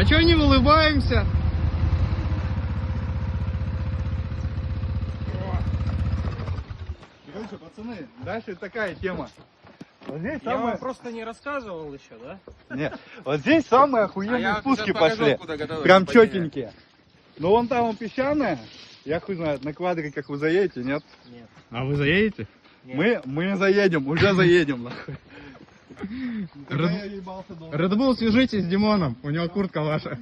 чё не улыбаемся? Короче, пацаны, дальше такая тема. Вот здесь Я вам просто не рассказывал еще, да? Нет, вот здесь самые охуенные я спуски сейчас покажу, пошли. откуда готовится Прям падение. четенькие. Но вон там он песчаная. Я хуй знает, на квадриках вы заедете, нет? Нет. А вы заедете? Нет. Мы заедем, уже заедем, нахуй. Red Bull, свяжитесь с Димоном, у него куртка ваша.